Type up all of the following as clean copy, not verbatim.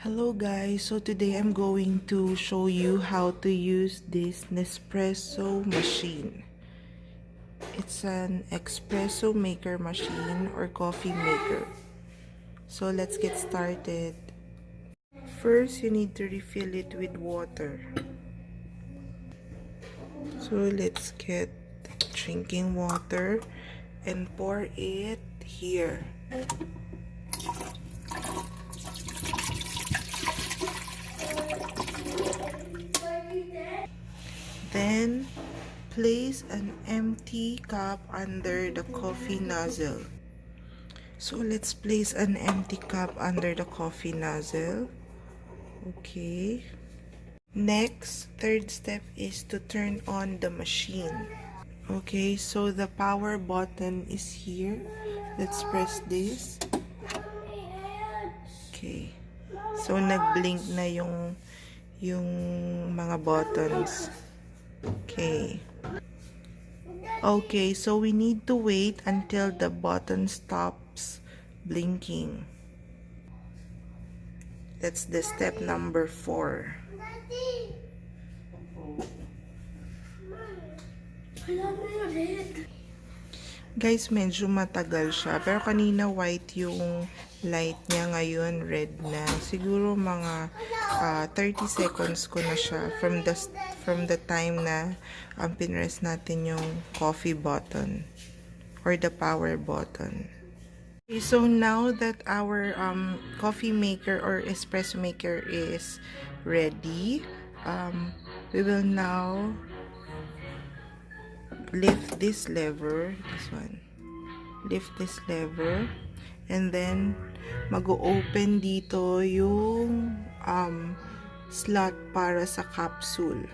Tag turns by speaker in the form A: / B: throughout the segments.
A: Hello guys, so today I'm going to show you how to use this Nespresso machine. It's an espresso maker machine or coffee maker. So let's get started. First, you need to refill it with water. So let's get drinking water and pour it here. Then, place an empty cup under the coffee nozzle. So, let's place an empty cup under the coffee nozzle. Okay. Next, third step is to turn on the machine. Okay, so the power button is here. Let's press this. Okay. So, nag-blink na yung mga buttons. Okay. Okay, so we need to wait until the button stops blinking. That's the step number 4. Guys, medyo matagal siya. Pero kanina white yung light niya, ngayon red na. Siguro mga 30 seconds ko na siya from the time na pinress natin yung coffee button or the power button. Okay, so now that our coffee maker or espresso maker is ready, we will now lift this lever, lift this lever, and then mag-open dito yung slot para sa capsule.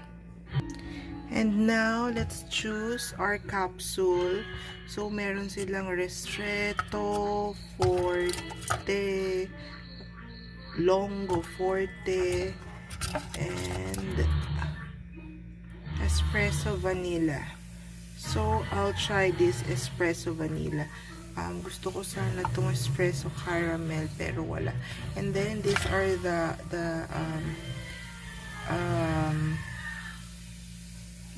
A: And now, let's choose our capsule. So, meron silang Ristretto, Forte, Longo Forte, and Espresso Vanilla. So, I'll try this Espresso Vanilla. Gusto ko sana itong Espresso Caramel, pero wala. And then, these are the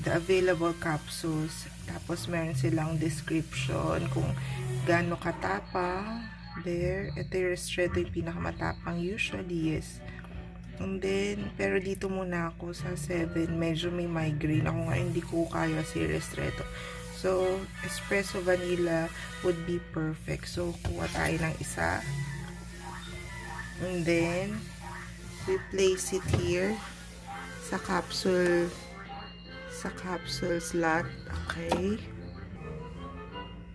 A: available capsules. Tapos, meron silang description kung gaano katapang. There. Ito yung Ristretto, yung pinakamatapang. Usually, yes. And then, pero dito muna ako sa 7. Medyo may migraine ako nga. Hindi ko kaya si Ristretto. So, Espresso Vanilla would be perfect. So, kuha tayo ng isa. And then, we place it here sa capsule slot. Okay.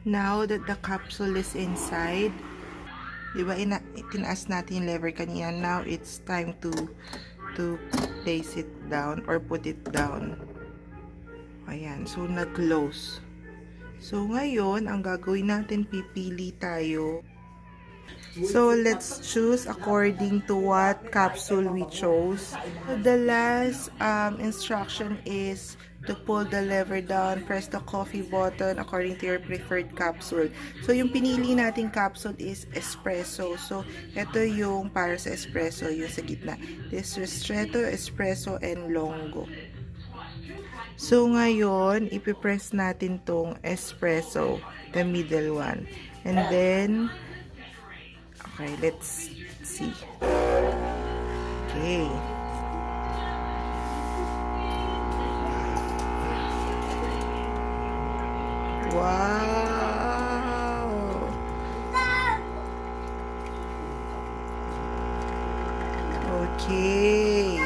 A: Now that the capsule is inside, diba itinaas natin yung lever kanina, now it's time to place it down or put it down. Ayan, so nag-close. So ngayon, ang gagawin natin, pipili tayo. So let's choose according to what capsule we chose. The last instruction is to pull the lever down, press the coffee button according to your preferred capsule. So yung pinili nating capsule is espresso. So ito yung para sa espresso, yung sa gitna. This Ristretto, espresso, and longo. So ngayon, ipipress natin tong espresso, the middle one. And then, okay, let's see. Okay. Wow! Okay.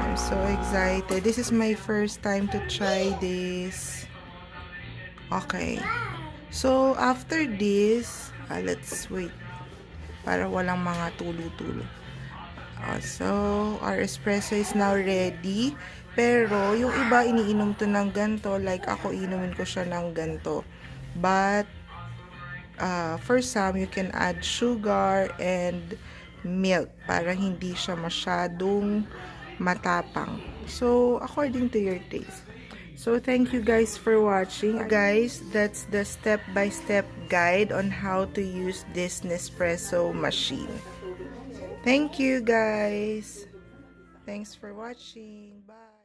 A: I'm so excited. This is my first time to try this. Okay. So, after this, let's wait para walang mga tulo-tulo. So, our espresso is now ready. Pero, yung iba iniinom to ng ganto. Like, ako inumin ko siya ng ganto. But, for some, you can add sugar and milk para hindi siya masyadong matapang. So, according to your taste. So thank you guys for watching. Guys, that's the step-by-step guide on how to use this Nespresso machine. Thank you guys. Thanks for watching. Bye.